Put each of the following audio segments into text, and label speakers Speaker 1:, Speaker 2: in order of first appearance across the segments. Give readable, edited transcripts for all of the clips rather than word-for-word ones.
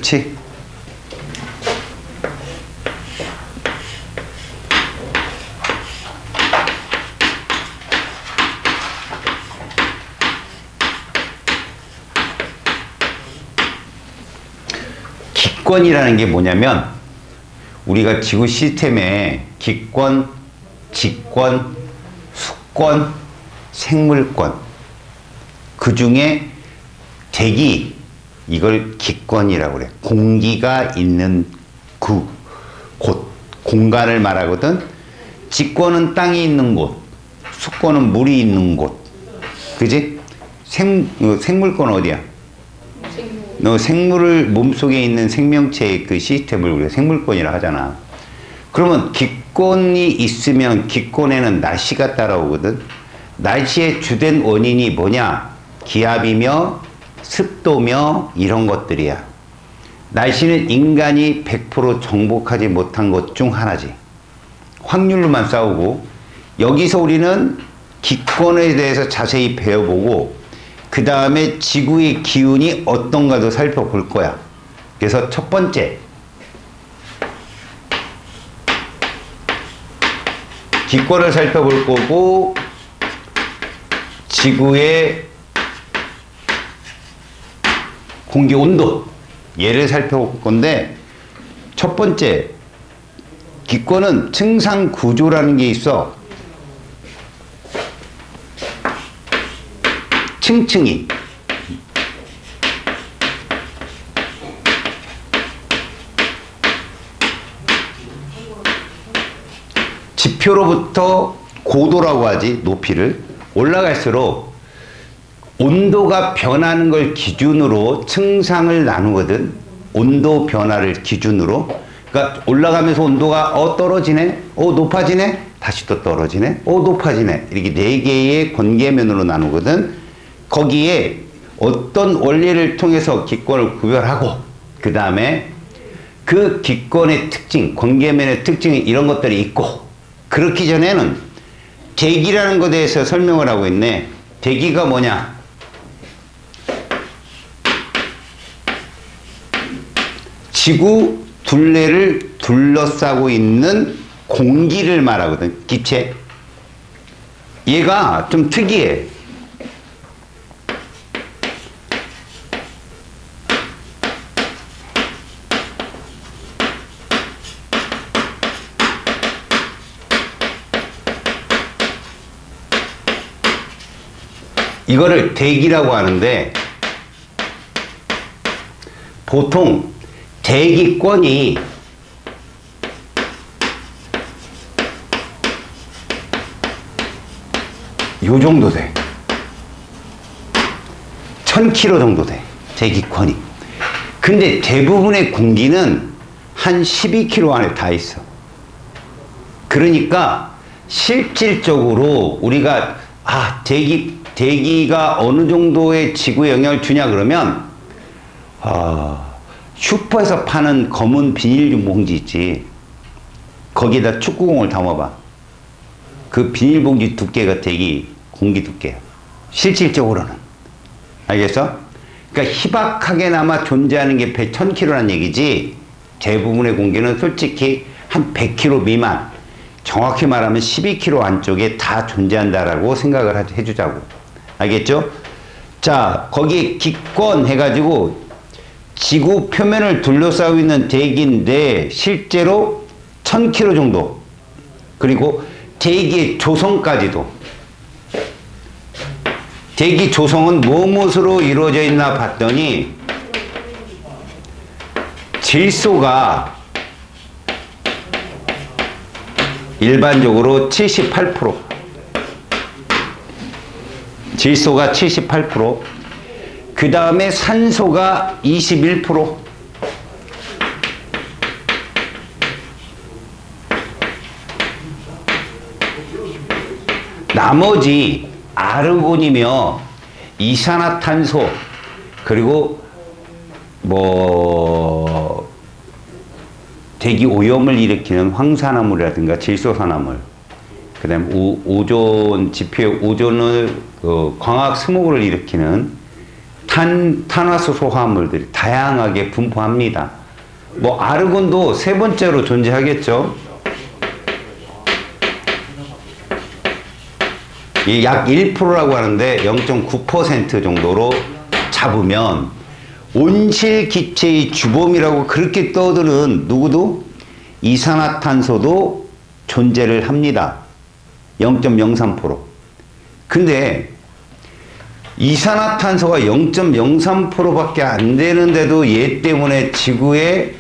Speaker 1: 그치? 기권이라는 게 뭐냐면 우리가 지구 시스템에 기권, 직권, 수권, 생물권 그 중에 대기 이걸 기권이라고 그래. 공기가 있는 곳 공간을 말하거든. 직권은 땅이 있는 곳, 수권은 물이 있는 곳. 그지? 생물권 어디야? 너 생물을 몸속에 있는 생명체의 그 시스템을 우리가 생물권이라 하잖아. 그러면 기권이 있으면 기권에는 날씨가 따라오거든. 날씨의 주된 원인이 뭐냐? 기압이며 습도며 이런 것들이야. 날씨는 인간이 100% 정복하지 못한 것 중 하나지. 확률로만 싸우고 여기서 우리는 기권에 대해서 자세히 배워보고 그 다음에 지구의 기운이 어떤가도 살펴볼 거야. 그래서 첫 번째 기권을 살펴볼 거고 지구의 공기 온도 얘를 살펴볼 건데 첫 번째 기권은 층상 구조라는 게 있어. 층층이 지표로부터 고도라고 하지. 높이를 올라갈수록 온도가 변하는 걸 기준으로 층상을 나누거든. 온도 변화를 기준으로. 그러니까 올라가면서 온도가 떨어지네, 높아지네, 다시 또 떨어지네, 높아지네. 이렇게 4개의 권계면으로 나누거든. 거기에 어떤 원리를 통해서 기권을 구별하고 그 다음에 그 기권의 특징, 권계면의 특징이 이런 것들이 있고 그렇기 전에는 대기라는 것에 대해서 설명을 하고 있네. 대기가 뭐냐? 지구 둘레를 둘러싸고 있는 공기를 말하거든. 기체. 얘가 좀 특이해. 이거를 대기라고 하는데 보통 대기권이 요 정도 돼. 1000km 정도 돼. 대기권이. 근데 대부분의 공기는 한 12km 안에 다 있어. 그러니까 실질적으로 우리가 대기가 어느 정도의 지구에 영향을 주냐 그러면 슈퍼에서 파는 검은 비닐 봉지 있지. 거기에다 축구공을 담아봐. 그 비닐 봉지 두께가 대기 공기 두께야. 실질적으로는. 알겠어? 그러니까 희박하게나마 존재하는 게 1000km란 얘기지 대부분의 공기는 솔직히 한 100km 미만, 정확히 말하면 12km 안쪽에 다 존재한다라고 생각을 해주자고. 알겠죠? 자, 거기에 기권 해가지고 지구 표면을 둘러싸고 있는 대기인데 실제로 1000km 정도. 그리고 대기의 조성까지도. 대기 조성은 무엇으로 이루어져 있나 봤더니 질소가 일반적으로 78%, 질소가 78%, 그 다음에 산소가 21%, 나머지 아르곤이며 이산화탄소, 그리고 대기 오염을 일으키는 황산화물이라든가 질소산화물, 그 다음에 오존 지표의 오존을 광학 스모그를 일으키는 탄화수소 화합물들이 다양하게 분포합니다. 뭐 아르곤도 세 번째로 존재하겠죠. 이 약 1%라고 하는데 0.9% 정도로 잡으면 온실기체의 주범이라고 그렇게 떠드는 누구도 이산화탄소도 존재를 합니다. 0.03%. 근데 이산화탄소가 0.03%밖에 안 되는데도 얘 때문에 지구의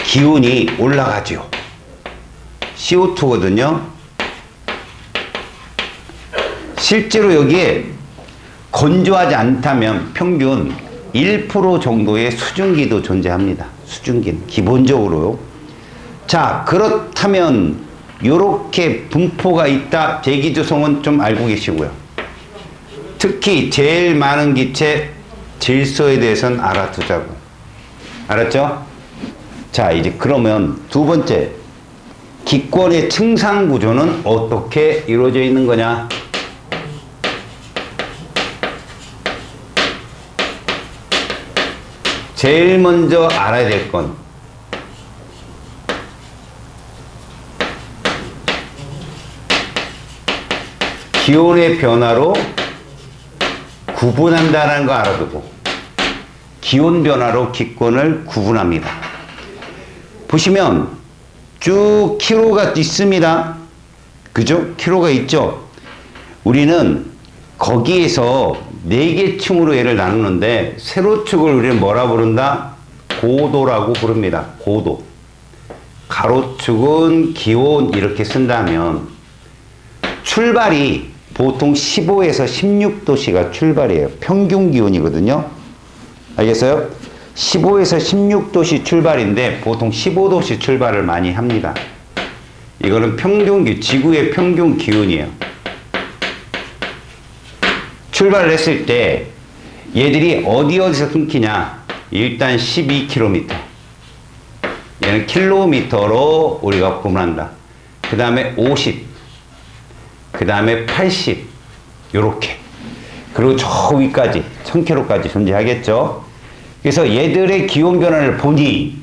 Speaker 1: 기온이 올라가죠. CO2거든요. 실제로 여기에 건조하지 않다면 평균 1% 정도의 수증기도 존재합니다. 수증기는 기본적으로요. 자, 그렇다면 이렇게 분포가 있다. 대기조성은 좀 알고 계시고요. 특히 제일 많은 기체 질소에 대해서는 알아두자고. 알았죠? 자, 이제 그러면 두 번째, 기권의 층상 구조는 어떻게 이루어져 있는 거냐? 제일 먼저 알아야 될 건 기온의 변화로 구분한다는 거 알아두고, 기온 변화로 기권을 구분합니다. 보시면 쭉 키로가 있습니다. 그죠? 키로가 있죠? 우리는 거기에서 4개 층으로 얘를 나누는데 세로축을 우리는 뭐라 부른다? 고도라고 부릅니다. 고도. 가로축은 기온 이렇게 쓴다면 출발이 보통 15에서 16도씨가 출발이에요. 평균 기온이거든요. 알겠어요? 15에서 16도씨 출발인데 보통 15도씨 출발을 많이 합니다. 이거는 지구의 평균 기온이에요. 출발을 했을 때 얘들이 어디서 끊기냐? 일단 12km. 얘는 킬로미터로 우리가 구분한다. 그 다음에 50. 그 다음에 80. 요렇게. 그리고 저 위까지 1000km까지 존재하겠죠. 그래서 얘들의 기온 변화를 보니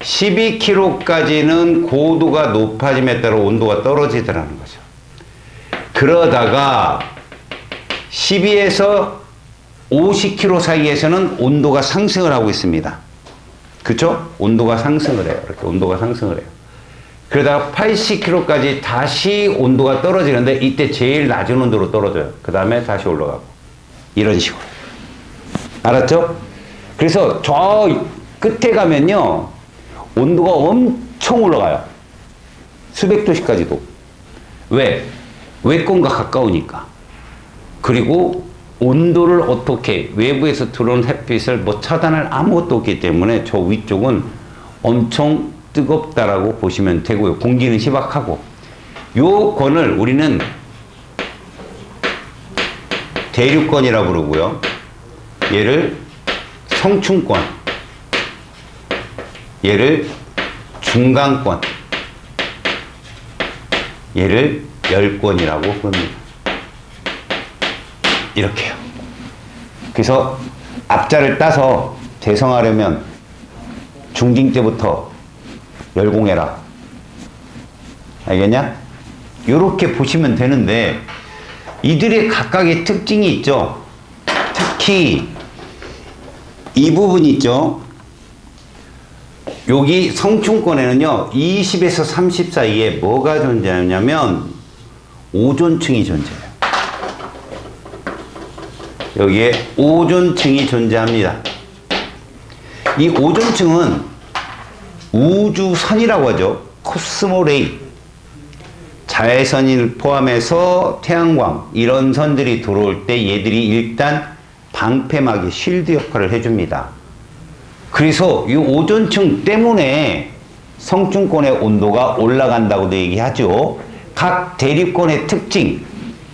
Speaker 1: 12km까지는 고도가 높아짐에 따라 온도가 떨어지더라는 거죠. 그러다가 12에서 50km 사이에서는 온도가 상승을 하고 있습니다. 그쵸? 온도가 상승을 해요. 이렇게 온도가 상승을 해요. 그러다가 80km까지 다시 온도가 떨어지는데 이때 제일 낮은 온도로 떨어져요. 그 다음에 다시 올라가고. 이런 식으로. 알았죠? 그래서 저 끝에 가면요. 온도가 엄청 올라가요. 수백 도씨까지도. 왜? 외권과 가까우니까. 그리고 온도를 어떻게 외부에서 들어오는 햇빛을 뭐 차단할 아무것도 없기 때문에 저 위쪽은 엄청 뜨겁다라고 보시면 되고요. 공기는 희박하고. 요 권을 우리는 대륙권이라고 부르고요. 얘를 성층권, 얘를 중간권, 얘를 열권이라고 부릅니다. 이렇게요. 그래서 앞자를 따서 대성하려면 중딩 때부터 열공해라. 알겠냐? 이렇게 보시면 되는데 이들의 각각의 특징이 있죠. 특히 이 부분 있죠. 여기 성층권에는요 20에서 30 사이에 뭐가 존재하냐면 오존층이 존재해요. 여기에 오존층이 존재합니다. 이 오존층은 우주선이라고 하죠. 코스모레이. 자외선을 포함해서 태양광 이런 선들이 들어올 때 얘들이 일단 방패막이 쉴드 역할을 해줍니다. 그래서 이 오존층 때문에 성층권의 온도가 올라간다고도 얘기하죠. 각 대륙권의 특징.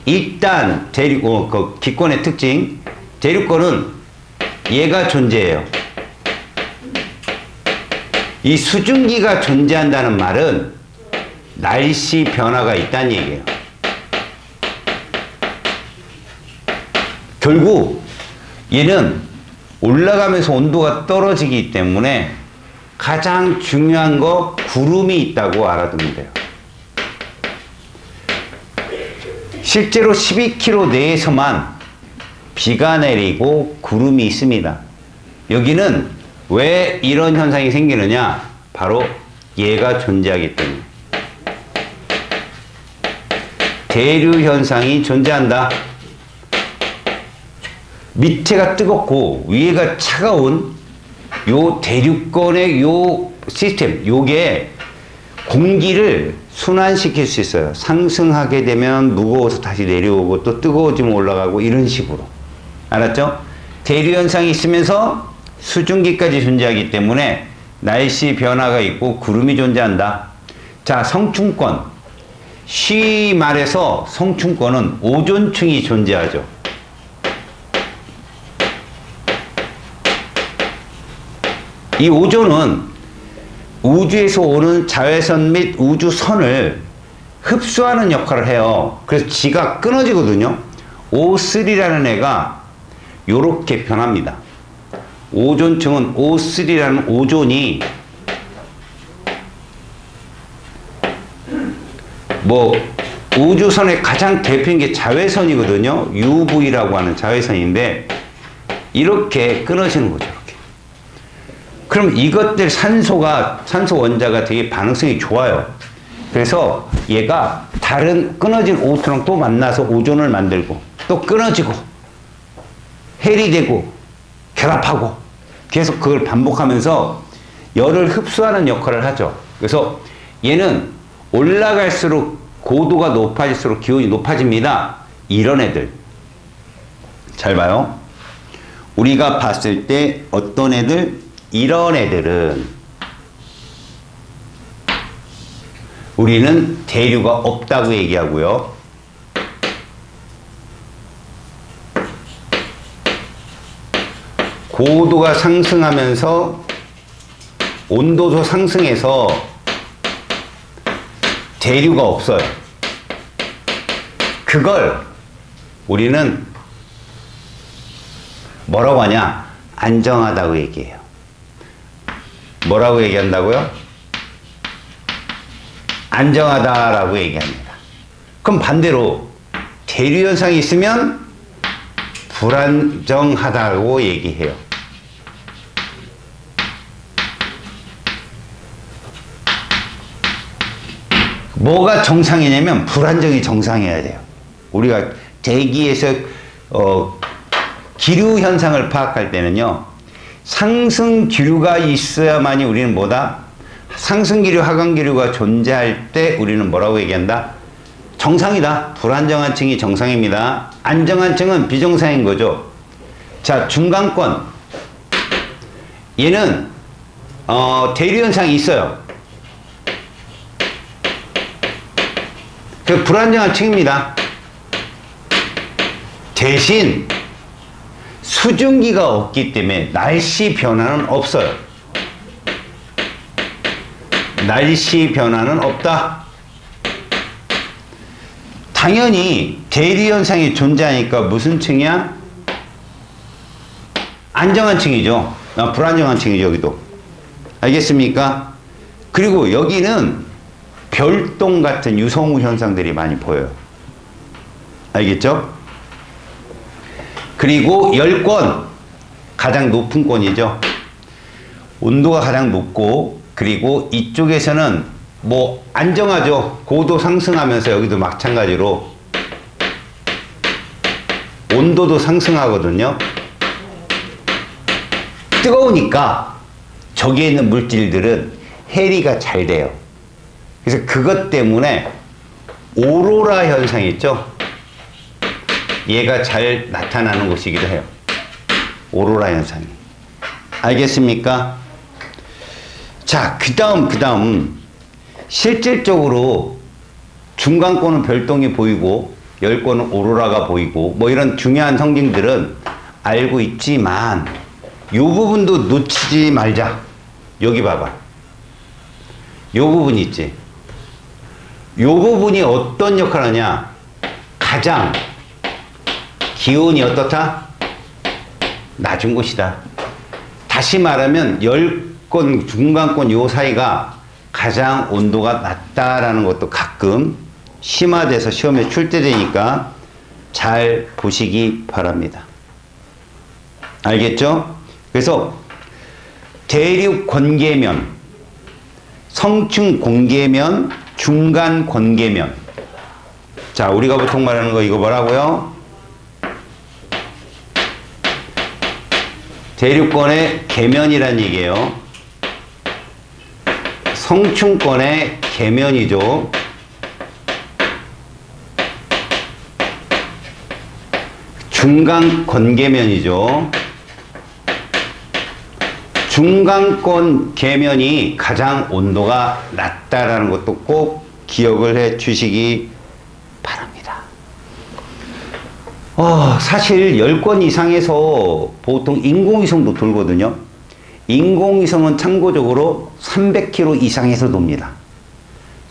Speaker 1: 일단 기권의 특징. 대륙권은 얘가 존재해요. 이 수증기가 존재한다는 말은 날씨 변화가 있다는 얘기예요. 결국 얘는 올라가면서 온도가 떨어지기 때문에 가장 중요한 거 구름이 있다고 알아두면 돼요. 실제로 12km 내에서만 비가 내리고 구름이 있습니다. 여기는 왜 이런 현상이 생기느냐? 바로 얘가 존재하기 때문에. 대류 현상이 존재한다. 밑에가 뜨겁고 위에가 차가운 요 대류권의 요 시스템, 요게 공기를 순환시킬 수 있어요. 상승하게 되면 무거워서 다시 내려오고 또 뜨거워지면 올라가고 이런 식으로. 알았죠? 대류 현상이 있으면서 수증기까지 존재하기 때문에 날씨 변화가 있고 구름이 존재한다. 자, 성층권. 쉬 말해서 성층권은 오존층이 존재하죠. 이 오존은 우주에서 오는 자외선 및 우주선을 흡수하는 역할을 해요. 그래서 지가 끊어지거든요. O3라는 애가 요렇게 변합니다. 오존층은 O3라는 오존이 뭐 우주선의 가장 대표인 게 자외선이거든요. UV라고 하는 자외선인데 이렇게 끊어지는 거죠. 이렇게. 그럼 이것들 산소 원자가 되게 반응성이 좋아요. 그래서 얘가 다른 끊어진 O2랑 또 만나서 오존을 만들고 또 끊어지고 헬이 되고 결합하고 계속 그걸 반복하면서 열을 흡수하는 역할을 하죠. 그래서 얘는 올라갈수록 고도가 높아질수록 기온이 높아집니다. 이런 애들. 잘 봐요. 우리가 봤을 때 어떤 애들? 이런 애들은 우리는 대류가 없다고 얘기하고요. 고도가 상승하면서 온도도 상승해서 대류가 없어요. 그걸 우리는 뭐라고 하냐? 안정하다고 얘기해요. 뭐라고 얘기한다고요? 안정하다라고 얘기합니다. 그럼 반대로 대류 현상이 있으면 불안정하다고 얘기해요. 뭐가 정상이냐면 불안정이 정상이어야 돼요. 우리가 대기에서 기류 현상을 파악할 때는요. 상승 기류가 있어야만이 우리는 뭐다? 상승 기류, 하강 기류가 존재할 때 우리는 뭐라고 얘기한다? 정상이다. 불안정한 층이 정상입니다. 안정한 층은 비정상인 거죠. 자, 중간권. 얘는 대류 현상이 있어요. 그 불안정한 층입니다. 대신 수증기가 없기 때문에 날씨 변화는 없어요. 날씨 변화는 없다. 당연히 대류 현상이 존재하니까 무슨 층이야? 안정한 층이죠. 불안정한 층이죠, 여기도. 알겠습니까? 그리고 여기는 별똥 같은 유성우 현상들이 많이 보여요. 알겠죠? 그리고 열권, 가장 높은 권이죠. 온도가 가장 높고, 그리고 이쪽에서는 뭐 안정하죠. 고도 상승하면서 여기도 마찬가지로 온도도 상승하거든요. 뜨거우니까 저기에 있는 물질들은 해리가 잘 돼요. 그래서 그것 때문에 오로라 현상이 있죠. 얘가 잘 나타나는 곳이기도 해요. 오로라 현상이. 알겠습니까? 자, 그 다음 실질적으로 중간권은 별똥이 보이고 열권은 오로라가 보이고 뭐 이런 중요한 성질들은 알고 있지만 이 부분도 놓치지 말자. 여기 봐봐. 이 부분 있지. 이 부분이 어떤 역할을 하냐. 가장 기온이 어떻다? 낮은 곳이다. 다시 말하면 열권, 중간권 요 사이가 가장 온도가 낮다라는 것도 가끔 심화돼서 시험에 출제되니까 잘 보시기 바랍니다. 알겠죠? 그래서 대륙 건계면, 성층 공계면, 중간 건계면. 자, 우리가 보통 말하는 거 이거 뭐라고요? 대륙권의 계면이란 얘기예요. 성층권의 계면이죠. 중간 건계면이죠. 중간권 계면이 가장 온도가 낮다라는 것도 꼭 기억을 해 주시기 바랍니다. 사실 10권 이상에서 보통 인공위성도 돌거든요. 인공위성은 참고적으로 300km 이상에서 돕니다.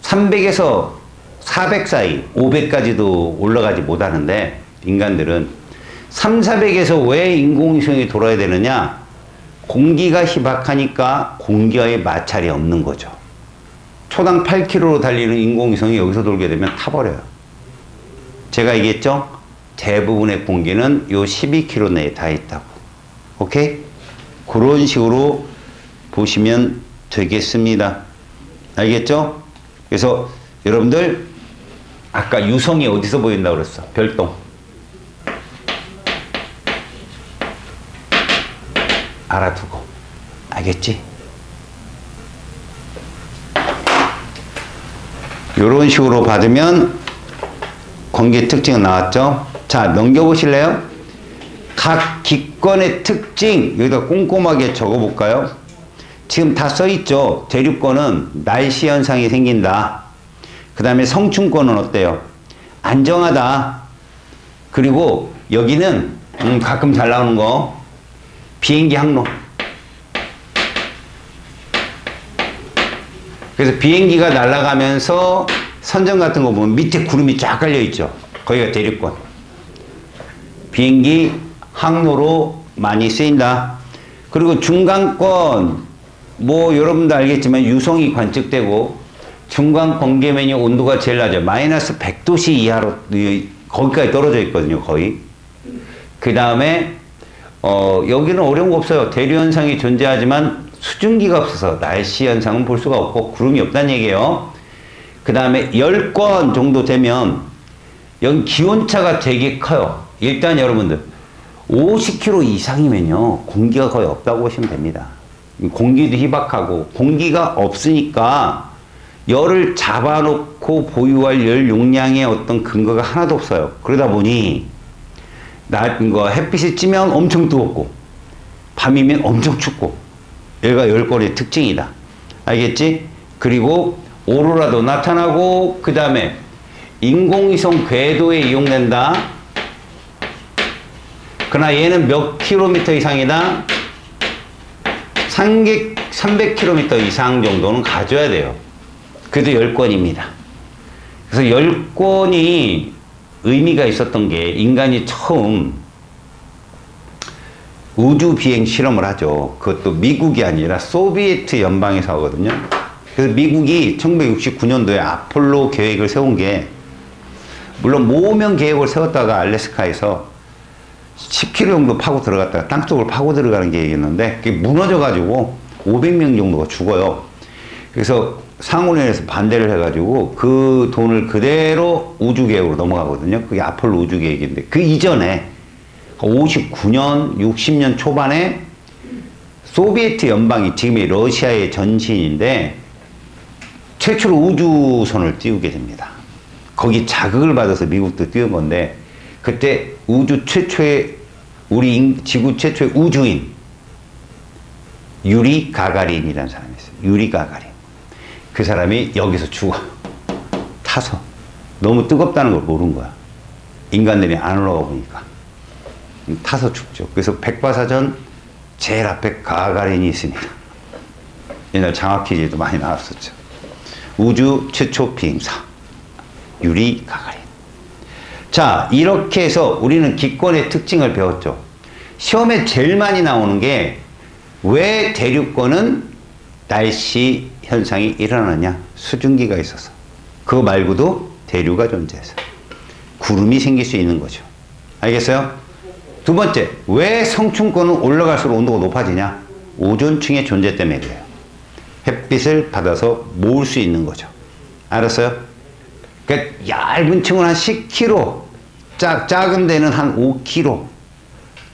Speaker 1: 300에서 400 사이, 500까지도 올라가지 못하는데 인간들은 300~400에서 왜 인공위성이 돌아야 되느냐? 공기가 희박하니까 공기와의 마찰이 없는 거죠. 초당 8km로 달리는 인공위성이 여기서 돌게 되면 타버려요. 제가 얘기했죠? 대부분의 공기는 요 12km 내에 다 있다고. 오케이? 그런 식으로 보시면 되겠습니다. 알겠죠? 그래서 여러분들 아까 유성이 어디서 보인다고 그랬어? 별똥. 알아두고. 알겠지? 이런 식으로 받으면 공기 특징은 나왔죠? 자, 넘겨보실래요? 각 기권의 특징 여기다 꼼꼼하게 적어볼까요? 지금 다 써있죠? 대륙권은 날씨 현상이 생긴다. 그 다음에 성층권은 어때요? 안정하다. 그리고 여기는 가끔 잘 나오는 거 비행기 항로. 그래서 비행기가 날아가면서 선전 같은 거 보면 밑에 구름이 쫙 깔려있죠. 거기가 대륙권. 비행기 항로로 많이 쓰인다. 그리고 중간권 뭐 여러분도 알겠지만 유성이 관측되고 중간 건계면이 온도가 제일 낮아요. 마이너스 100도씨 이하로 거기까지 떨어져 있거든요. 거의. 그 다음에 여기는 어려운 거 없어요. 대류 현상이 존재하지만 수증기가 없어서 날씨 현상은 볼 수가 없고 구름이 없다는 얘기예요. 그 다음에 10권 정도 되면 여기 기온차가 되게 커요. 일단 여러분들 50km 이상이면요 공기가 거의 없다고 보시면 됩니다. 공기도 희박하고 공기가 없으니까 열을 잡아놓고 보유할 열 용량의 어떤 근거가 하나도 없어요. 그러다 보니 햇빛이 찌면 엄청 뜨겁고 밤이면 엄청 춥고 얘가 열권의 특징이다. 알겠지? 그리고 오로라도 나타나고 그 다음에 인공위성 궤도에 이용된다. 그러나 얘는 몇 킬로미터 이상이다? 300km 이상 정도는 가져야 돼요. 그래도 10권입니다. 그래서 10권이 의미가 있었던 게 인간이 처음 우주 비행 실험을 하죠. 그것도 미국이 아니라 소비에트 연방에서 하거든요. 그래서 미국이 1969년도에 아폴로 계획을 세운 게 물론 모명 계획을 세웠다가 알래스카에서 10km 정도 파고 들어갔다가 땅속을 파고 들어가는 계획이었는데 그게 무너져가지고 500명 정도가 죽어요. 그래서 상원에서 반대를 해가지고 그 돈을 그대로 우주계획으로 넘어가거든요. 그게 아폴로 우주계획인데 그 이전에 59년, 60년 초반에 소비에트 연방이 지금의 러시아의 전신인데 최초로 우주선을 띄우게 됩니다. 거기 자극을 받아서 미국도 띄운 건데 그때 우주 최초의 우리 지구 최초의 우주인 유리 가가린이라는 사람이 있어요. 유리 가가린. 그 사람이 여기서 죽어. 타서. 너무 뜨겁다는 걸 모른 거야. 인간들이 안 올라가 보니까. 타서 죽죠. 그래서 백과사전 제일 앞에 가가린이 있습니다. 옛날 장학퀴즈에도 많이 나왔었죠. 우주 최초 비행사 유리 가가린. 자, 이렇게 해서 우리는 기권의 특징을 배웠죠. 시험에 제일 많이 나오는 게 왜 대류권은 날씨 현상이 일어나냐? 수증기가 있어서. 그거 말고도 대류가 존재해서. 구름이 생길 수 있는 거죠. 알겠어요? 두 번째, 왜 성층권은 올라갈수록 온도가 높아지냐? 오존층의 존재 때문에 그래요. 햇빛을 받아서 모을 수 있는 거죠. 알았어요? 그러니까 얇은 층은 한 10km, 작은 데는 한 5km,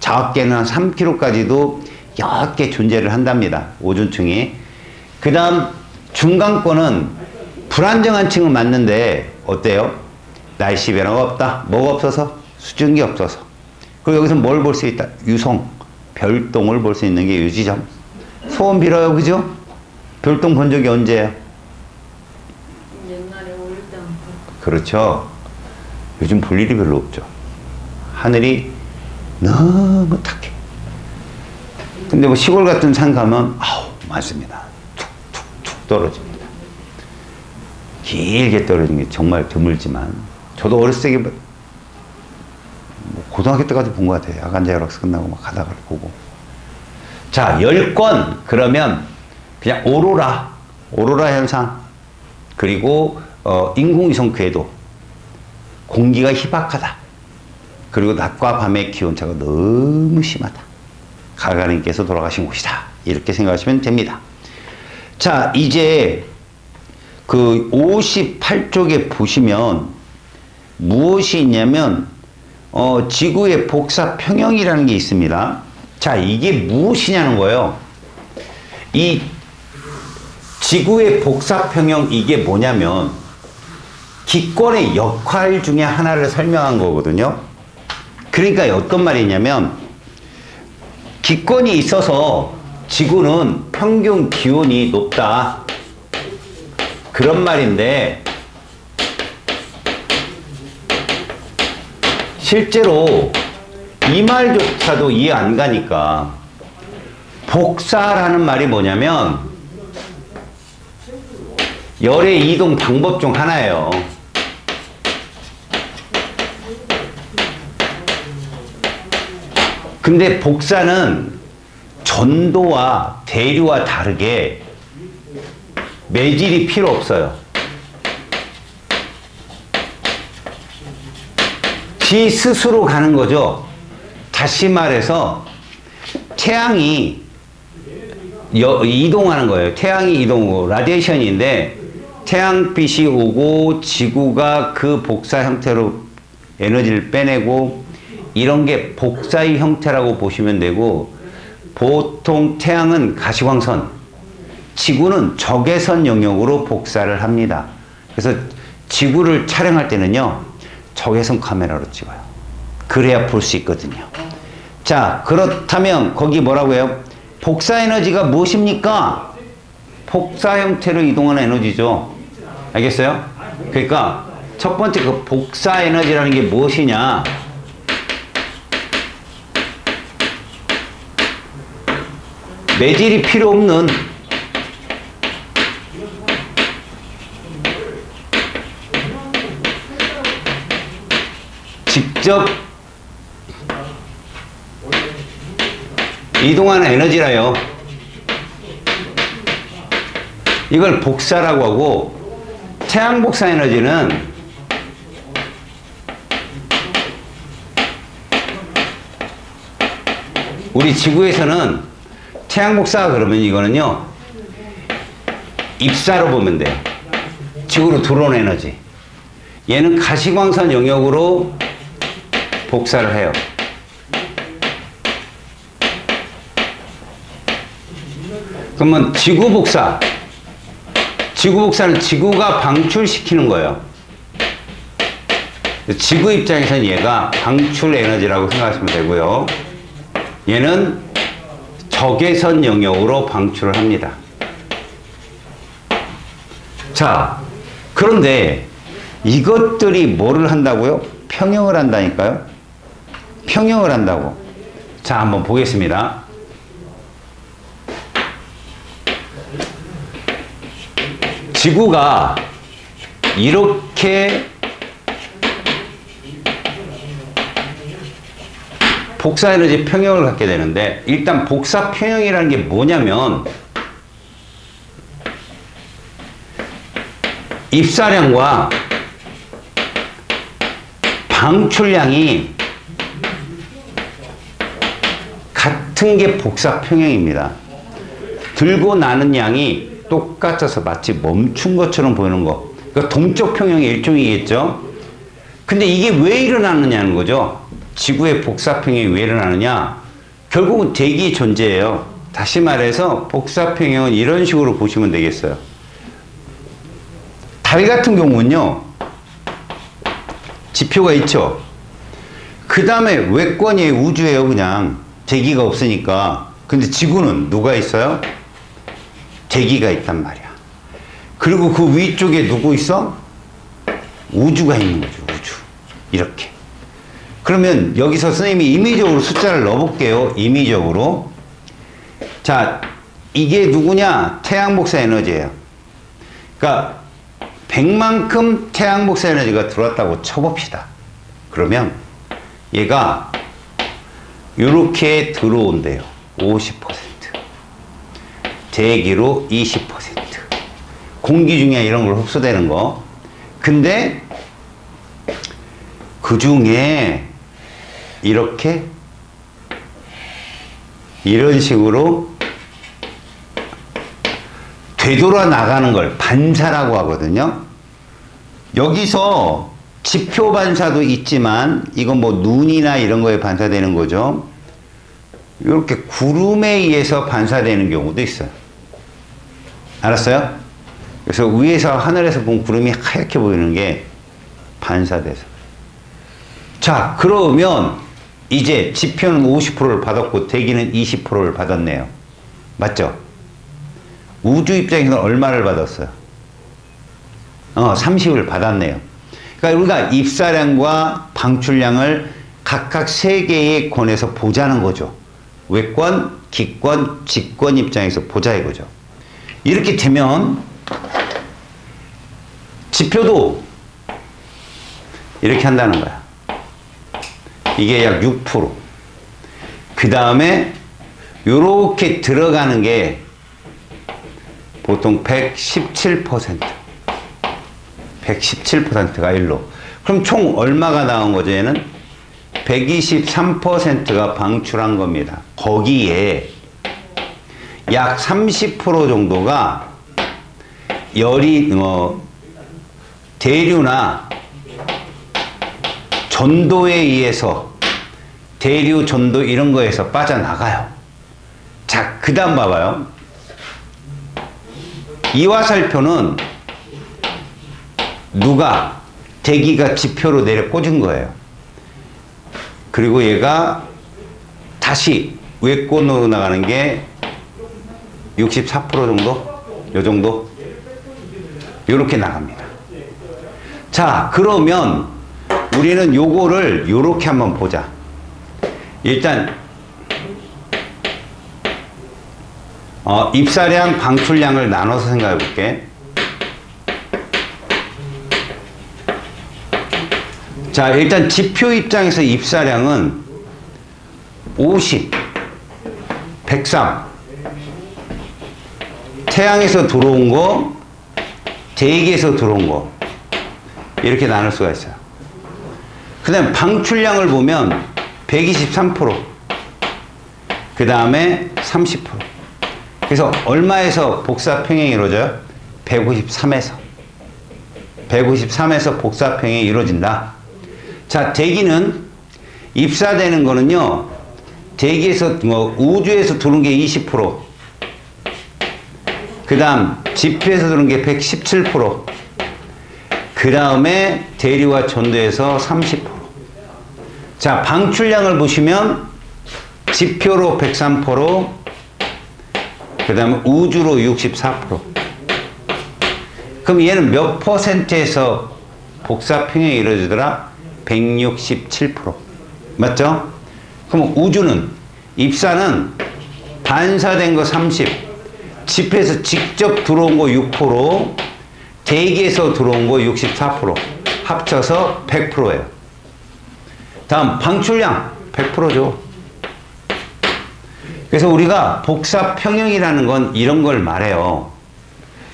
Speaker 1: 작게는 한 3km까지도 얇게 존재를 한답니다. 오존층이. 그 다음 중간권은 불안정한 층은 맞는데 어때요? 날씨 변화가 없다. 뭐가 없어서? 수증기 없어서. 그리고 여기서 뭘 볼 수 있다? 유성, 별똥을 볼 수 있는 게 유지점. 소원 빌어요, 그죠? 별똥 본 적이 언제예요?
Speaker 2: 옛날에 어릴 때.
Speaker 1: 그렇죠. 요즘 볼 일이 별로 없죠. 하늘이 너무 탁해. 근데 뭐 시골 같은 산 가면 아우 많습니다. 툭툭툭 떨어집니다. 길게 떨어지는 게 정말 드물지만 저도 어렸을 때 뭐 고등학교 때까지 본 것 같아요. 야간 자율학습 끝나고 막 가다가 보고. 자, 10권 그러면 그냥 오로라 현상, 그리고 인공위성 궤도, 공기가 희박하다, 그리고 낮과 밤의 기온차가 너무 심하다, 가가린께서 돌아가신 곳이다, 이렇게 생각하시면 됩니다. 자, 이제 그 58쪽에 보시면 무엇이 있냐면 지구의 복사 평형이라는 게 있습니다. 자, 이게 무엇이냐는 거예요. 이 지구의 복사 평형, 이게 뭐냐면 기권의 역할 중에 하나를 설명한 거거든요. 그러니까 어떤 말이냐면 기권이 있어서 지구는 평균 기온이 높다, 그런 말인데 실제로 이 말조차도 이해 안 가니까 복사라는 말이 뭐냐면 열의 이동 방법 중 하나예요. 근데 복사는 전도와 대류와 다르게 매질이 필요 없어요. 지 스스로 가는 거죠. 다시 말해서 태양이 이동하는 거예요. 태양이 이동하고 라디에이션인데 태양빛이 오고 지구가 그 복사 형태로 에너지를 빼내고, 이런 게 복사의 형태라고 보시면 되고, 보통 태양은 가시광선, 지구는 적외선 영역으로 복사를 합니다. 그래서 지구를 촬영할 때는요 적외선 카메라로 찍어요. 그래야 볼 수 있거든요. 자, 그렇다면 거기 뭐라고 해요? 복사 에너지가 무엇입니까? 복사 형태로 이동하는 에너지죠. 알겠어요? 그러니까 첫 번째 그 복사 에너지라는 게 무엇이냐? 매질이 필요 없는 직접 이동하는 에너지라요. 이걸 복사라고 하고, 태양 복사 에너지는 우리 지구에서는 태양 복사 그러면 이거는요 입사로 보면 돼요. 지구로 들어오는 에너지. 얘는 가시광선 영역으로 복사를 해요. 그러면 지구 복사는 지구가 방출시키는 거예요. 지구 입장에서는 얘가 방출 에너지라고 생각하시면 되고요. 얘는 적외선 영역으로 방출을 합니다. 자, 그런데 이것들이 뭐를 한다고요? 평형을 한다니까요. 평형을 한다고. 자, 한번 보겠습니다. 지구가 이렇게 복사 에너지 평형을 갖게 되는데, 일단 복사 평형이라는 게 뭐냐면 입사량과 방출량이 같은 게 복사 평형입니다. 들고 나는 양이 똑같아서 마치 멈춘 것처럼 보이는 거. 그러니까 동적 평형의 일종이겠죠. 근데 이게 왜 일어나느냐는 거죠. 지구의 복사 평형이 왜 일어나느냐. 결국은 대기의 존재예요. 다시 말해서 복사 평형은 이런 식으로 보시면 되겠어요. 달 같은 경우는요, 지표가 있죠. 그 다음에 외권이 우주예요. 그냥 대기가 없으니까. 근데 지구는 누가 있어요? 대기가 있단 말이야. 그리고 그 위쪽에 누구 있어? 우주가 있는 거죠. 우주. 이렇게. 그러면 여기서 선생님이 임의적으로 숫자를 넣어볼게요. 임의적으로. 자, 이게 누구냐? 태양 복사 에너지예요. 그러니까 100만큼 태양 복사 에너지가 들어왔다고 쳐봅시다. 그러면 얘가 이렇게 들어온대요. 50%. 대기로 20%. 공기 중에 이런 걸 흡수되는 거. 근데 그 중에 이렇게 이런 식으로 되돌아 나가는 걸 반사라고 하거든요. 여기서 지표 반사도 있지만 이건 뭐 눈이나 이런 거에 반사되는 거죠. 이렇게 구름에 의해서 반사되는 경우도 있어요. 알았어요? 그래서 위에서 하늘에서 본 구름이 하얗게 보이는 게 반사돼서. 자, 그러면 이제 지표는 50%를 받았고 대기는 20%를 받았네요. 맞죠? 우주 입장에서는 얼마를 받았어요? 30을 받았네요. 그러니까 우리가 입사량과 방출량을 각각 3개의 권에서 보자는 거죠. 외권, 기권, 직권 입장에서 보자 이거죠. 이렇게 되면 지표도 이렇게 한다는 거야. 이게 약 6%. 그 다음에 요렇게 들어가는 게 보통 117%. 117%가 일로. 그럼 총 얼마가 나온 거죠, 얘는? 123%가 방출한 겁니다. 거기에 약 30% 정도가 열이, 대류나 전도에 의해서, 대류, 전도 이런 거에서 빠져나가요. 자, 그 다음 봐봐요. 이화살표는 누가 대기가 지표로 내려 꽂은 거예요. 그리고 얘가 다시 외권으로 나가는 게 64% 정도? 요 정도? 요렇게 나갑니다. 자, 그러면 우리는 요거를 요렇게 한번 보자. 일단 입사량, 방출량을 나눠서 생각해 볼게. 자, 일단 지표 입장에서 입사량은 50, 103. 태양에서 들어온 거, 대기에서 들어온 거. 이렇게 나눌 수가 있어요. 그 다음 방출량을 보면 123%. 그 다음에 30%. 그래서 얼마에서 복사 평행이 이루어져요? 153에서. 153에서 복사 평행이 이루어진다. 자, 대기는 입사되는 거는요, 대기에서, 우주에서 들어온 게 20%. 그 다음, 지표에서 들어온 게 117%. 그 다음에 대류와 전도에서 30%. 자, 방출량을 보시면 지표로 103%, 그 다음에 우주로 64%. 그럼 얘는 몇 %에서 복사 평형이 이루어지더라? 167%. 맞죠? 그럼 우주는, 입사는 반사된 거 30, 지표에서 직접 들어온 거 6%, 대기에서 들어온 거 64%, 합쳐서 100%예요. 다음 방출량 100%죠. 그래서 우리가 복사 평형이라는 건 이런 걸 말해요.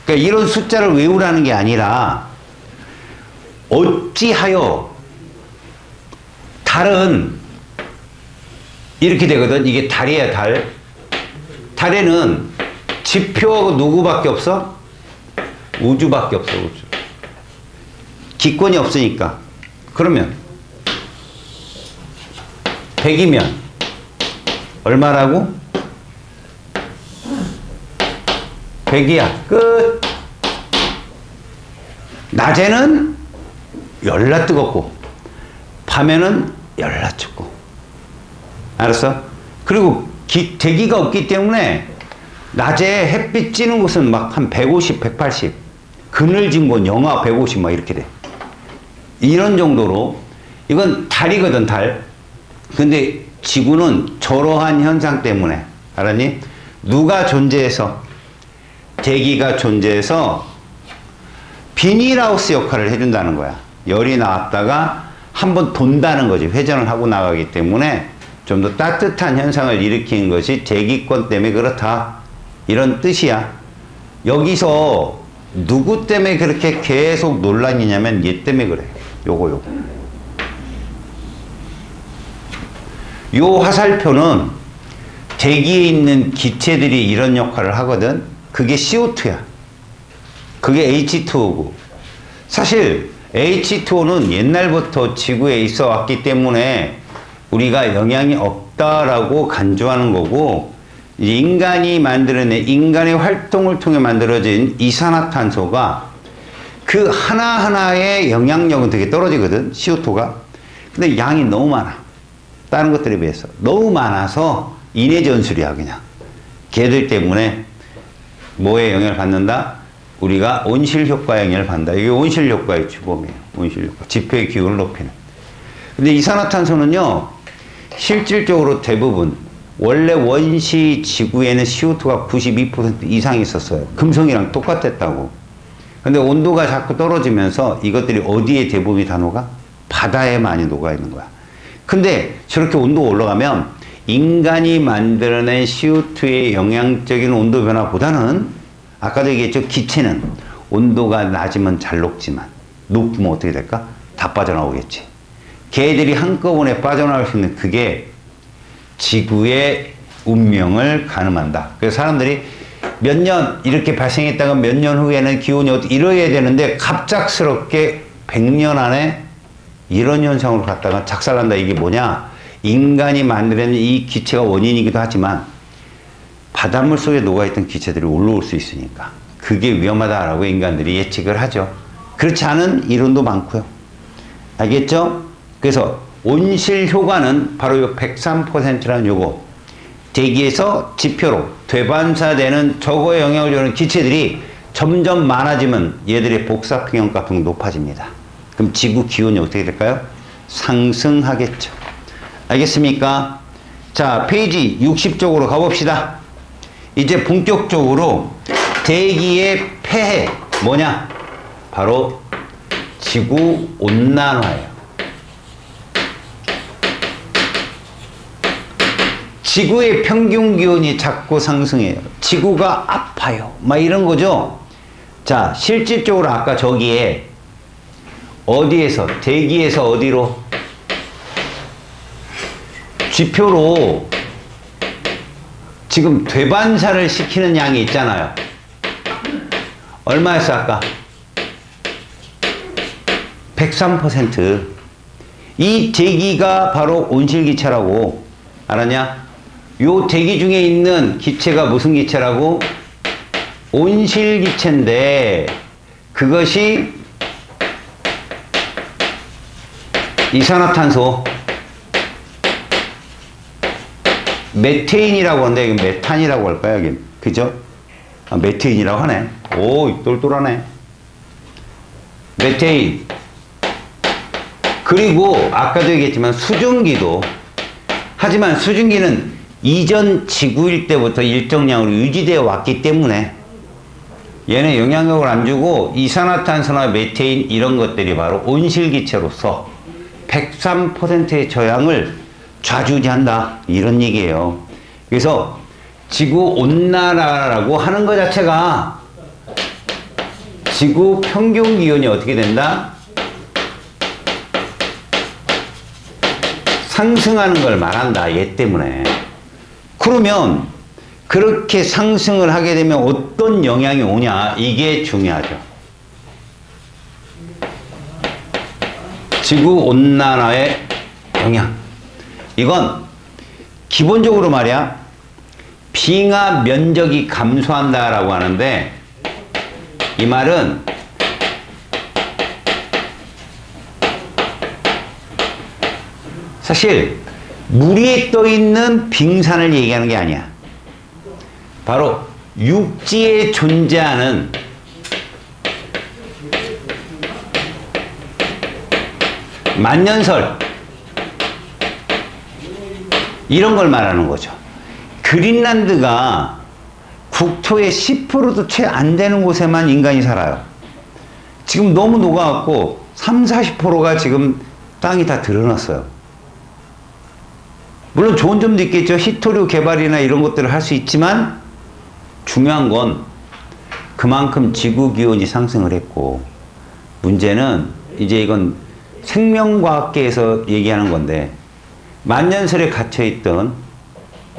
Speaker 1: 그러니까 이런 숫자를 외우라는 게 아니라 어찌하여 달은 이렇게 되거든. 이게 달이야, 달. 달에는 지표하고 누구밖에 없어? 우주밖에 없어, 우주. 기권이 없으니까. 그러면 100이면 얼마라고? 100이야. 끝. 낮에는 열나 뜨겁고 밤에는 열나 춥고. 알았어? 그리고 대기가 없기 때문에 낮에 햇빛 찌는 곳은 막 한 150, 180, 그늘진 곳 영하 150 막 이렇게 돼. 이런 정도로. 이건 달이거든, 달. 근데 지구는 저러한 현상 때문에, 알았니? 누가 존재해서, 대기가 존재해서 비닐하우스 역할을 해준다는 거야. 열이 나왔다가 한번 돈다는 거지. 회전을 하고 나가기 때문에 좀 더 따뜻한 현상을 일으키는 것이 대기권 때문에 그렇다. 이런 뜻이야. 여기서 누구 때문에 그렇게 계속 논란이냐면 얘 때문에 그래. 요거. 요 화살표는 대기에 있는 기체들이 이런 역할을 하거든. 그게 CO2야. 그게 H2O고. 사실 H2O는 옛날부터 지구에 있어 왔기 때문에 우리가 영향이 없다라고 간주하는 거고, 인간이 만들어낸, 인간의 활동을 통해 만들어진 이산화탄소가 그 하나하나의 영향력은 되게 떨어지거든, CO2가. 근데 양이 너무 많아. 다른 것들에 비해서. 너무 많아서 인해전술이야, 그냥. 걔들 때문에 뭐에 영향을 받는다? 우리가 온실효과에 영향을 받는다. 이게 온실효과의 주범이에요. 온실효과. 지표의 기온을 높이는. 근데 이산화탄소는요, 실질적으로 대부분, 원래 원시 지구에는 CO2가 92% 이상 있었어요. 금성이랑 똑같았다고. 근데 온도가 자꾸 떨어지면서 이것들이 어디에 대부분이 다 녹아? 바다에 많이 녹아 있는 거야. 근데 저렇게 온도가 올라가면 인간이 만들어낸 CO2의 영향적인 온도 변화보다는, 아까도 얘기했죠, 기체는 온도가 낮으면 잘 녹지만 높으면 어떻게 될까? 다 빠져나오겠지. 걔들이 한꺼번에 빠져나올 수 있는 그게 지구의 운명을 가늠한다. 그래서 사람들이 몇 년 이렇게 발생했다가 몇 년 후에는 기온이 이래야 되는데 갑작스럽게 100년 안에 이런 현상으로 갔다가 작살난다. 이게 뭐냐? 인간이 만들어낸 이 기체가 원인이기도 하지만 바닷물 속에 녹아있던 기체들이 올라올 수 있으니까 그게 위험하다라고 인간들이 예측을 하죠. 그렇지 않은 이론도 많고요. 알겠죠? 그래서 온실 효과는 바로 이 103%라는 요거, 대기에서 지표로 되반사되는 저거에 영향을 주는 기체들이 점점 많아지면 얘들의 복사평형 값은 높아집니다. 그럼 지구 기온이 어떻게 될까요? 상승하겠죠. 알겠습니까? 자, 페이지 60쪽으로 가봅시다. 이제 본격적으로 대기의 폐해, 뭐냐? 바로 지구 온난화예요. 지구의 평균 기온이 자꾸 상승해요. 지구가 아파요. 막 이런 거죠. 자, 실질적으로 아까 저기에 어디에서, 대기에서 어디로? 지표로 지금 되반사를 시키는 양이 있잖아요. 얼마였어 아까? 103%. 이 대기가 바로 온실기체라고. 알았냐? 요 대기 중에 있는 기체가 무슨 기체라고? 온실기체인데 그것이 이산화탄소, 메테인이라고 하는데 이건 메탄이라고 할까요? 여기 그죠? 아, 메테인이라고 하네. 오, 똘똘하네. 메테인. 그리고 아까도 얘기했지만 수증기도. 하지만 수증기는 이전 지구일 때부터 일정량으로 유지되어 왔기 때문에 얘는 영향력을 안 주고 이산화탄소나 메테인 이런 것들이 바로 온실기체로서 103%의 저항을 좌지우지한다. 이런 얘기예요. 그래서 지구온난화라고 하는 것 자체가 지구 평균 기온이 어떻게 된다? 상승하는 걸 말한다. 얘 때문에. 그러면 그렇게 상승을 하게 되면 어떤 영향이 오냐? 이게 중요하죠. 지구온난화의 영향. 이건 기본적으로 말이야. 빙하 면적이 감소한다라고 하는데 이 말은 사실 물 위에 떠 있는 빙산을 얘기하는 게 아니야. 바로 육지에 존재하는 만년설 이런 걸 말하는 거죠. 그린란드가 국토의 10%도 채 안 되는 곳에만 인간이 살아요. 지금 너무 녹아갖고 30~40%가 지금 땅이 다 드러났어요. 물론 좋은 점도 있겠죠. 히토류 개발이나 이런 것들을 할 수 있지만 중요한 건 그만큼 지구 기온이 상승을 했고, 문제는 이제 이건 생명과학계에서 얘기하는 건데, 만년설에 갇혀있던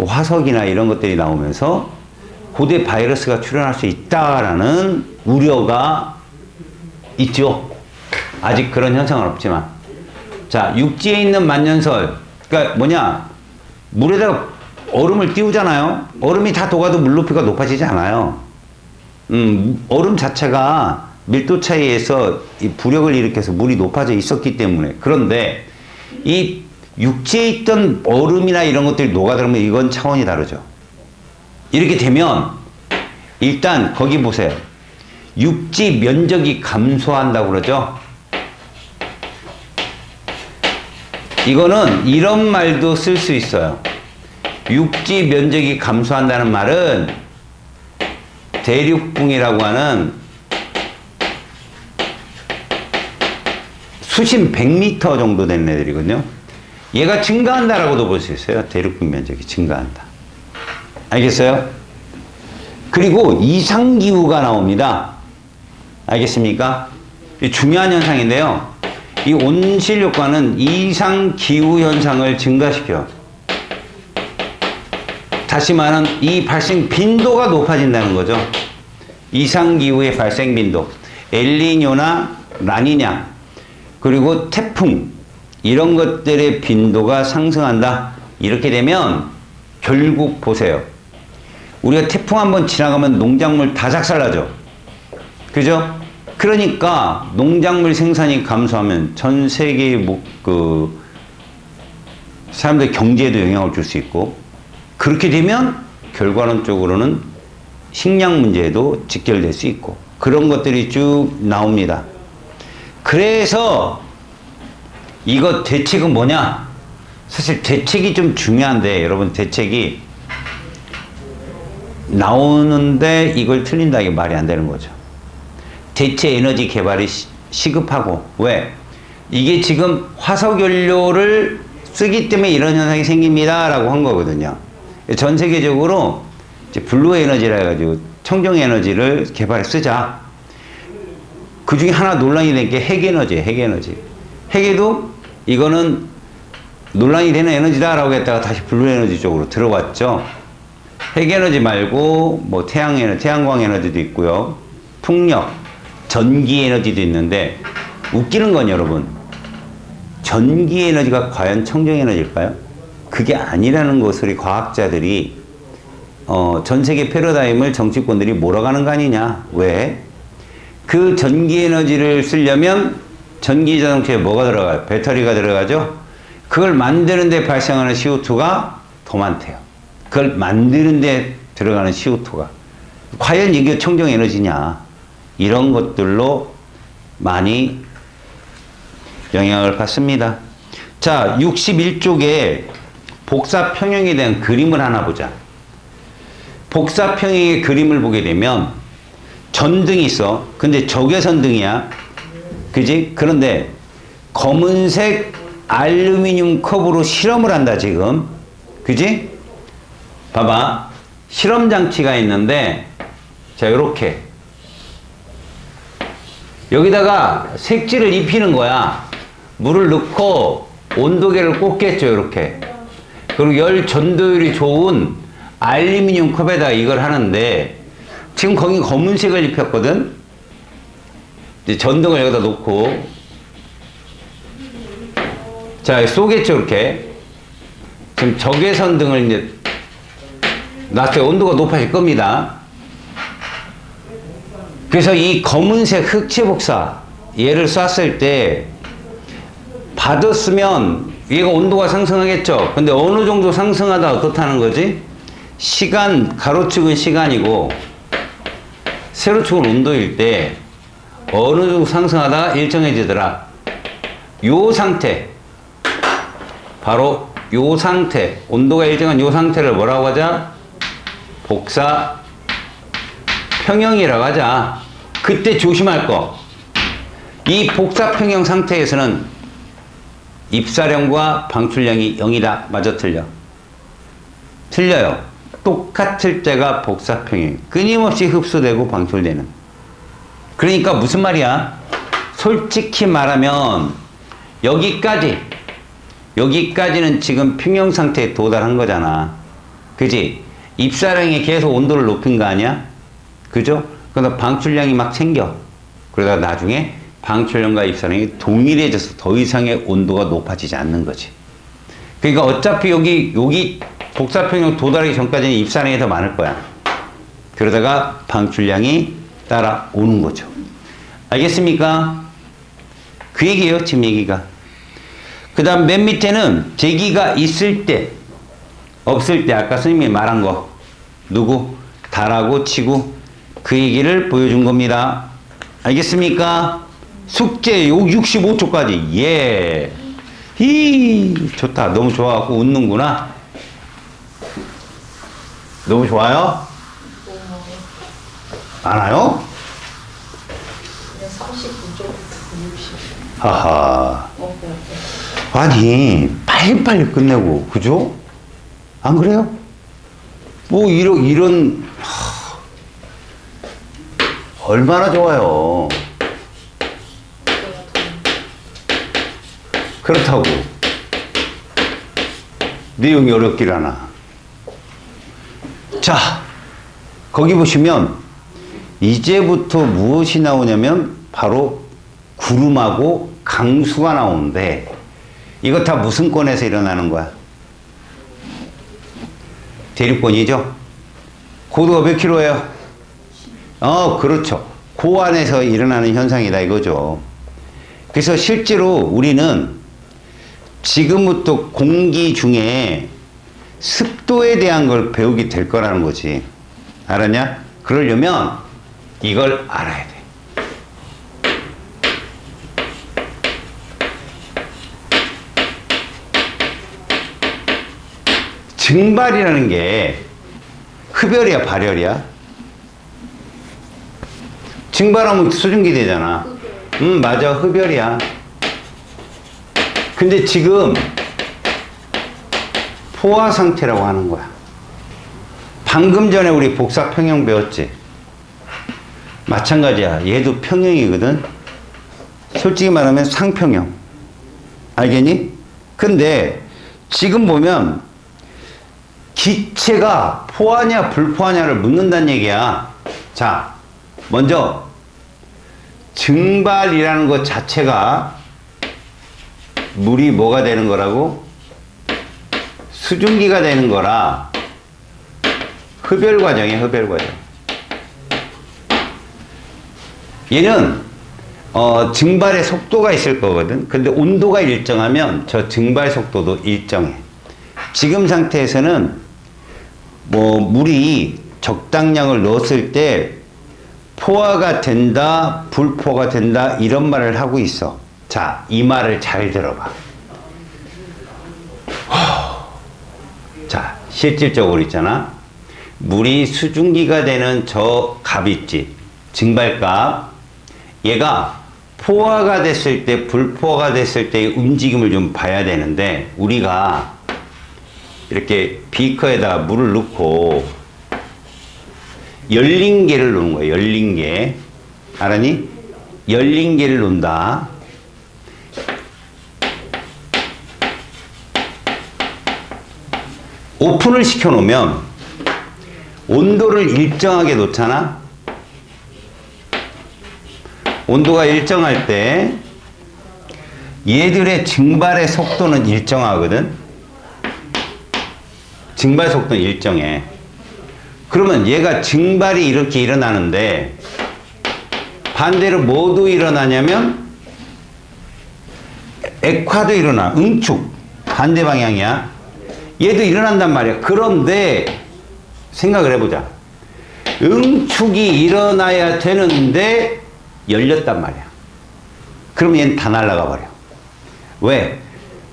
Speaker 1: 화석이나 이런 것들이 나오면서 고대 바이러스가 출현할 수 있다라는 우려가 있죠. 아직 그런 현상은 없지만. 자, 육지에 있는 만년설, 그러니까 뭐냐, 물에다가 얼음을 띄우잖아요. 얼음이 다 녹아도 물높이가 높아지지 않아요. 얼음 자체가 밀도 차이에서 이 부력을 일으켜서 물이 높아져 있었기 때문에. 그런데 이 육지에 있던 얼음이나 이런 것들이 녹아들면 이건 차원이 다르죠. 이렇게 되면 일단 거기 보세요. 육지 면적이 감소한다고 그러죠. 이거는 이런 말도 쓸 수 있어요. 육지 면적이 감소한다는 말은 대륙붕이라고 하는 수심 100m 정도 되는 애들이거든요. 얘가 증가한다라고도 볼 수 있어요. 대륙붕 면적이 증가한다. 알겠어요? 그리고 이상기후가 나옵니다. 알겠습니까? 중요한 현상인데요. 이 온실 효과는 이상기후 현상을 증가시켜요. 다시 말하면 이 발생 빈도가 높아진다는 거죠. 이상기후의 발생 빈도. 엘니뇨나 라니냐, 그리고 태풍, 이런 것들의 빈도가 상승한다. 이렇게 되면 결국 보세요. 우리가 태풍 한번 지나가면 농작물 다 작살나죠. 그죠? 그러니까 농작물 생산이 감소하면 전 세계의 사람들 경제에도 영향을 줄 수 있고, 그렇게 되면 결과론적으로는 식량 문제에도 직결될 수 있고, 그런 것들이 쭉 나옵니다. 그래서 이거 대책은 뭐냐? 사실 대책이 좀 중요한데, 여러분, 대책이 나오는데 이걸 틀린다, 이게 말이 안 되는 거죠. 대체 에너지 개발이 시급하고, 왜? 이게 지금 화석연료를 쓰기 때문에 이런 현상이 생깁니다 라고 한 거거든요. 전 세계적으로 이제 블루 에너지라 해가지고 청정 에너지를 개발해 쓰자. 그 중에 하나 논란이 된 게 핵에너지예요. 핵에너지. 핵에도 이거는 논란이 되는 에너지다라고 했다가 다시 블루 에너지 쪽으로 들어왔죠. 핵에너지 말고 뭐 태양에너지, 태양광 에너지도 있고요. 풍력, 전기 에너지도 있는데, 웃기는 건 여러분, 전기 에너지가 과연 청정 에너지일까요? 그게 아니라는 것을 과학자들이 전 세계 패러다임을 정치권들이 몰아가는 거 아니냐. 왜? 그 전기 에너지를 쓰려면 전기 자동차에 뭐가 들어가요? 배터리가 들어가죠? 그걸 만드는 데 발생하는 CO2가 더 많대요. 그걸 만드는 데 들어가는 CO2가. 과연 이게 청정 에너지냐. 이런 것들로 많이 영향을 받습니다. 자, 61쪽에 복사평형에 대한 그림을 하나 보자. 복사평형의 그림을 보게 되면 전등이 있어. 근데 적외선등이야. 그지? 그런데 검은색 알루미늄 컵으로 실험을 한다, 지금. 그지? 봐봐. 실험 장치가 있는데, 자, 요렇게. 여기다가 색지를 입히는 거야. 물을 넣고 온도계를 꽂겠죠, 이렇게. 그리고 열 전도율이 좋은 알루미늄 컵에다 이걸 하는데, 지금 거기 검은색을 입혔거든? 이제 전등을 여기다 놓고, 자, 쏘겠죠, 이렇게. 지금 적외선 등을 이제 놨어요. 온도가 높아질 겁니다. 그래서 이 검은색 흑체 복사, 얘를 쐈을 때, 받았으면 얘가 온도가 상승하겠죠. 근데 어느 정도 상승하다 어떻다는 거지? 시간, 가로축은 시간이고, 세로축은 온도일 때, 어느 정도 상승하다가 일정해지더라. 요 상태. 바로 요 상태. 온도가 일정한 요 상태를 뭐라고 하자? 복사 평형이라고 하자. 그때 조심할 거. 이 복사 평형 상태에서는 입사량과 방출량이 0이다. 맞아, 틀려? 틀려요. 똑같을 때가 복사 평형. 끊임없이 흡수되고 방출되는. 그러니까 무슨 말이야? 솔직히 말하면 여기까지는 지금 평형 상태에 도달한 거잖아. 그지? 입사량이 계속 온도를 높인 거 아니야? 그죠? 그러다 방출량이 막 생겨. 그러다 나중에 방출량과 입사량이 동일해져서 더 이상의 온도가 높아지지 않는 거지. 그러니까 어차피 여기 복사평형 도달하기 전까지는 입사량이 더 많을 거야. 그러다가 방출량이 따라오는 거죠. 알겠습니까? 그 얘기예요, 지금 얘기가. 그 다음 맨 밑에는 제기가 있을 때, 없을 때, 아까 선생님이 말한 거. 누구? 달하고 치고 그 얘기를 보여준 겁니다. 알겠습니까? 숙제 요 65초까지. 예. 좋다. 너무 좋아갖고 웃는구나. 너무 좋아요? 많아요?
Speaker 2: 39쪽부터 60.
Speaker 1: 하하. 아니, 빨리빨리 끝내고, 그죠? 안 그래요? 뭐, 얼마나 좋아요. 그렇다고. 내용이 어렵길 않아. 자, 거기 보시면, 이제부터 무엇이 나오냐면, 바로 구름하고 강수가 나오는데, 이거 다 무슨 권에서 일어나는 거야? 대륙권이죠? 고도가 몇 킬로예요? 그렇죠. 그 안에서 일어나는 현상이다 이거죠. 그래서 실제로 우리는 지금부터 공기 중에 습도에 대한 걸 배우게 될 거라는 거지. 알았냐? 그러려면 이걸 알아야 돼. 증발이라는 게 흡열이야, 발열이야? 증발하면 수증기 되잖아. 맞아, 흡열이야. 근데 지금 포화 상태라고 하는 거야. 방금 전에 우리 복사 평형 배웠지? 마찬가지야. 얘도 평형이거든. 솔직히 말하면 상평형. 알겠니? 근데 지금 보면 기체가 포화냐 불포화냐를 묻는다는 얘기야. 자, 먼저 증발이라는 것 자체가 물이 뭐가 되는 거라고? 수증기가 되는 거라. 흡열 과정이야, 흡열 과정. 얘는 증발의 속도가 있을 거거든. 근데 온도가 일정하면 저 증발 속도도 일정해. 지금 상태에서는 뭐 물이 적당량을 넣었을 때 포화가 된다, 불포가 된다 이런 말을 하고 있어. 자, 이 말을 잘 들어봐. 자, 실질적으로 있잖아. 물이 수증기가 되는 저 값 있지. 증발값. 얘가 포화가 됐을 때, 불포화가 됐을 때의 움직임을 좀 봐야 되는데, 우리가 이렇게 비커에다가 물을 넣고 열린 개를 놓는 거야. 열린 개. 알았니? 열린 개를 놓는다. 오픈을 시켜놓으면 온도를 일정하게 놓잖아. 온도가 일정할 때 얘들의 증발의 속도는 일정하거든. 증발 속도는 일정해. 그러면 얘가 증발이 이렇게 일어나는데 반대로 뭐도 일어나냐면 액화도 일어나. 응축. 반대 방향이야. 얘도 일어난단 말이야. 그런데 생각을 해보자. 응축이 일어나야 되는데 열렸단 말이야. 그럼 얘는 다 날아가 버려. 왜?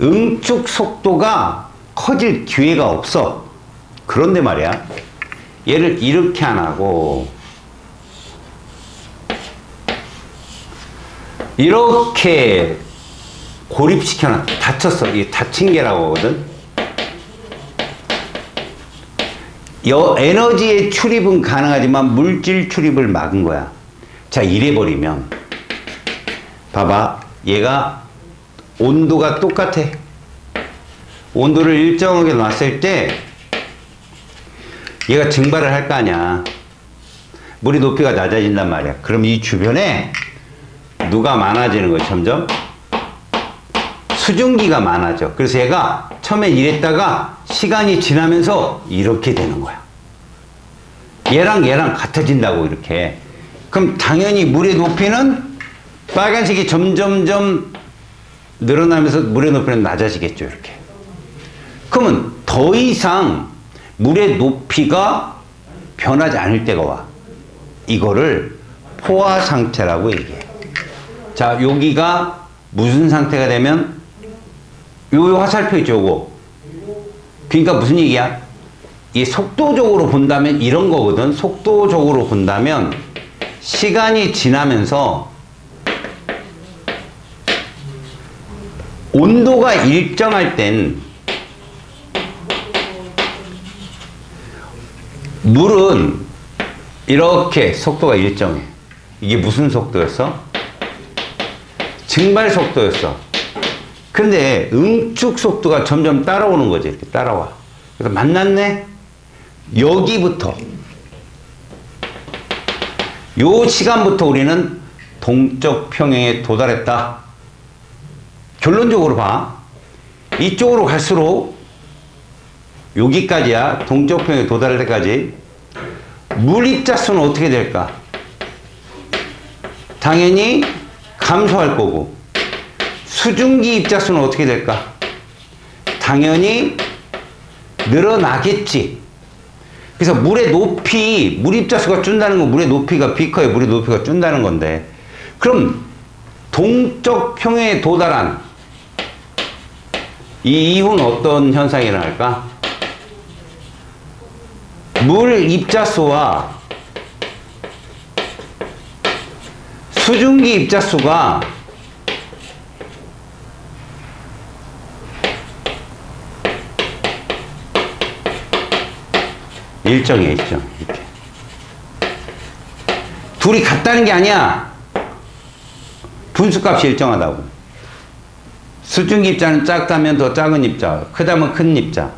Speaker 1: 응축 속도가 커질 기회가 없어. 그런데 말이야. 얘를 이렇게 안 하고 이렇게 고립시켜놨. 닫혔어. 이게 닫힌 개라고 하거든. 에너지의 출입은 가능하지만 물질 출입을 막은 거야. 자, 이래버리면 봐봐. 얘가 온도가 똑같아. 온도를 일정하게 놨을 때 얘가 증발을 할 거 아니야. 물의 높이가 낮아진단 말이야. 그럼 이 주변에 누가 많아지는 거야. 점점 수증기가 많아져. 그래서 얘가 처음에 이랬다가 시간이 지나면서 이렇게 되는 거야. 얘랑 같아진다고. 이렇게. 그럼 당연히 물의 높이는 빨간색이 점점점 늘어나면서 물의 높이는 낮아지겠죠. 이렇게. 그러면 더 이상 물의 높이가 변하지 않을 때가 와. 이거를 포화 상태라고 얘기해. 자, 여기가 무슨 상태가 되면 요 화살표 있죠, 요거. 그러니까 무슨 얘기야? 이 속도적으로 본다면 이런 거거든. 속도적으로 본다면 시간이 지나면서 온도가 일정할 땐 물은 이렇게 속도가 일정해. 이게 무슨 속도였어? 증발 속도였어. 근데 응축 속도가 점점 따라오는 거지. 이렇게 따라와. 그래서 만났네? 여기부터 요 시간부터 우리는 동적 평행에 도달했다. 결론적으로 봐. 이쪽으로 갈수록 여기까지야. 동적 평행에 도달할 때까지. 물 입자수는 어떻게 될까? 당연히 감소할 거고. 수증기 입자수는 어떻게 될까? 당연히 늘어나겠지. 그래서 물의 높이, 물 입자수가 준다는 건 물의 높이가 비커에 물의 높이가 준다는 건데, 그럼 동적 평행에 도달한 이 이후는 어떤 현상이 일어날까? 물 입자수와 수증기 입자수가 일정해, 일정. 이렇게. 둘이 같다는 게 아니야. 분수값이 일정하다고. 수증기 입자는 작다면 더 작은 입자, 크다면 큰 입자.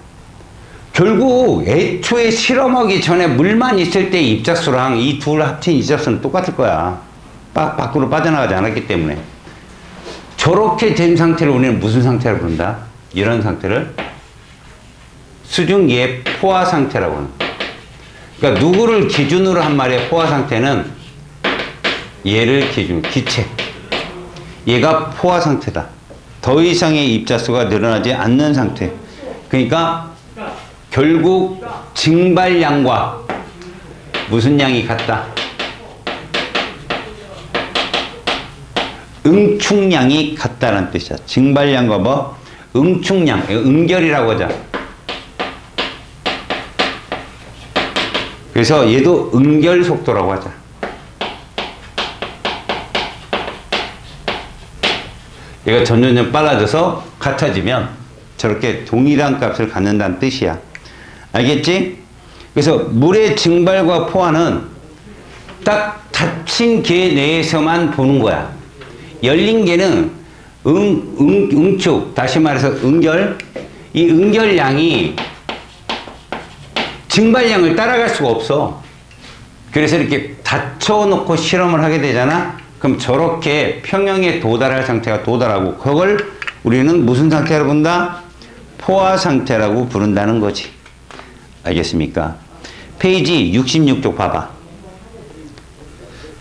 Speaker 1: 결국 애초에 실험하기 전에 물만 있을 때 입자수랑 이 둘 합친 입자수는 똑같을 거야. 밖으로 빠져나가지 않았기 때문에. 저렇게 된 상태를 우리는 무슨 상태를 부른다? 이런 상태를 수증기의 포화 상태라고 하는 거야. 그러니까 누구를 기준으로 한 말의 포화 상태는 얘를 기준, 기체. 얘가 포화 상태다. 더 이상의 입자수가 늘어나지 않는 상태. 그러니까 결국 증발량과 무슨 양이 같다? 응축량이 같다는 뜻이야. 증발량과 뭐? 응축량. 응결이라고 하자. 그래서 얘도 응결 속도라고 하자. 얘가 점점 빨라져서 같아지면 저렇게 동일한 값을 갖는다는 뜻이야. 알겠지? 그래서 물의 증발과 포화는 딱 닫힌 개 내에서만 보는 거야. 열린 개는 응축, 다시 말해서 응결, 이 응결량이 증발량을 따라갈 수가 없어. 그래서 이렇게 닫혀놓고 실험을 하게 되잖아. 그럼 저렇게 평형에 도달할 상태가 도달하고, 그걸 우리는 무슨 상태로 본다? 포화 상태라고 부른다는 거지. 알겠습니까? 페이지 66쪽 봐봐.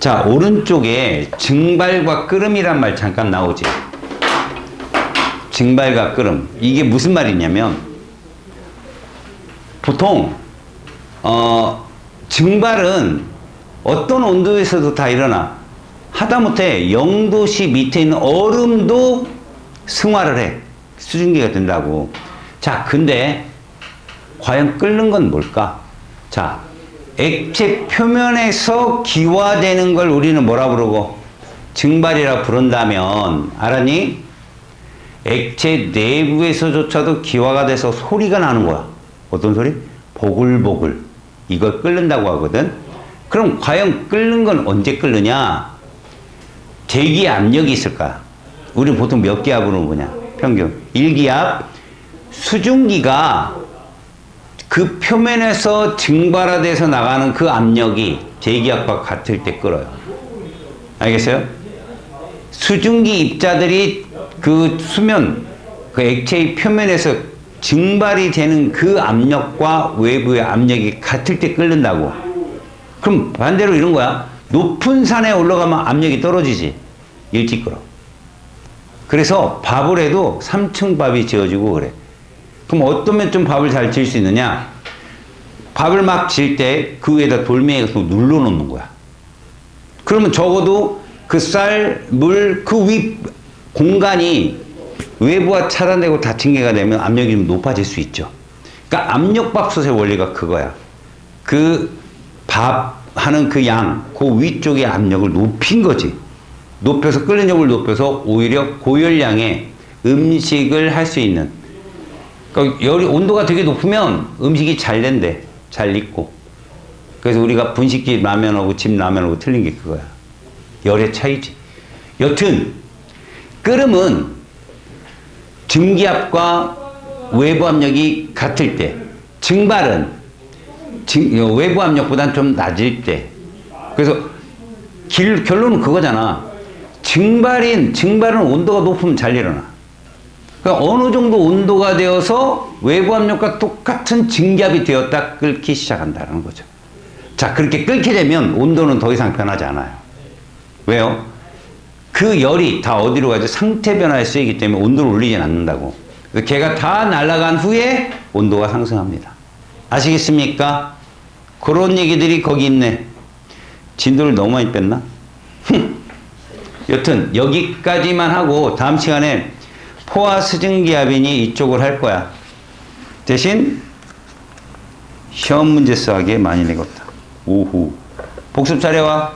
Speaker 1: 자, 오른쪽에 증발과 끓음이란 말 잠깐 나오지. 증발과 끓음. 이게 무슨 말이냐면, 보통 증발은 어떤 온도에서도 다 일어나. 하다못해 0도씨 밑에 있는 얼음도 승화를 해. 수증기가 된다고. 자, 근데 과연 끓는 건 뭘까? 자, 액체 표면에서 기화되는 걸 우리는 뭐라 부르고? 증발이라 부른다면, 알았니? 액체 내부에서조차도 기화가 돼서 소리가 나는 거야. 어떤 소리? 보글보글. 이걸 끓는다고 하거든. 그럼 과연 끓는 건 언제 끓느냐? 대기 압력이 있을까? 우리는 보통 몇 기압으로 보냐? 평균 1기압. 수증기가 그 표면에서 증발화돼서 나가는 그 압력이 대기압과 같을 때 끓어요. 알겠어요? 수증기 입자들이 그 수면, 그 액체의 표면에서 증발이 되는 그 압력과 외부의 압력이 같을 때 끓는다고. 그럼 반대로 이런 거야. 높은 산에 올라가면 압력이 떨어지지. 일찍 끓어. 그래서 밥을 해도 3층 밥이 지어지고 그래. 그럼 어떠면 좀 밥을 잘 지을 수 있느냐? 밥을 막 지을 때 그 위에다 돌멩이에서 눌러놓는 거야. 그러면 적어도 그 쌀, 물, 그 위 공간이 외부와 차단되고 닫힌 게가 되면 압력이 좀 높아질 수 있죠. 그러니까 압력밥솥의 원리가 그거야. 그 밥 하는 그 양, 그 위쪽의 압력을 높인 거지. 높여서, 끓는 력을 높여서 오히려 고열량의 음식을 할 수 있는. 그러니까 온도가 되게 높으면 음식이 잘 된대. 잘 익고. 그래서 우리가 분식집 라면하고 집 라면하고 틀린 게 그거야. 열의 차이지. 여튼 끓음은 증기압과 외부 압력이 같을 때, 증발은 외부 압력보다는 좀 낮을 때. 그래서 결론은 그거잖아. 증발은 온도가 높으면 잘 일어나. 그러니까 어느 정도 온도가 되어서 외부 압력과 똑같은 증기압이 되었다 끓기 시작한다는 거죠. 자, 그렇게 끓게 되면 온도는 더 이상 변하지 않아요. 왜요? 그 열이 다 어디로 가죠? 상태 변화에 쓰이기 때문에 온도를 올리진 않는다고. 걔가 다 날아간 후에 온도가 상승합니다. 아시겠습니까? 그런 얘기들이 거기 있네. 진도를 너무 많이 뺐나? 여튼 여기까지만 하고 다음 시간에 포화 수증기압이니 이쪽을 할 거야. 대신 시험 문제 써하기에 많이 내겠다. 오후 복습 잘해와.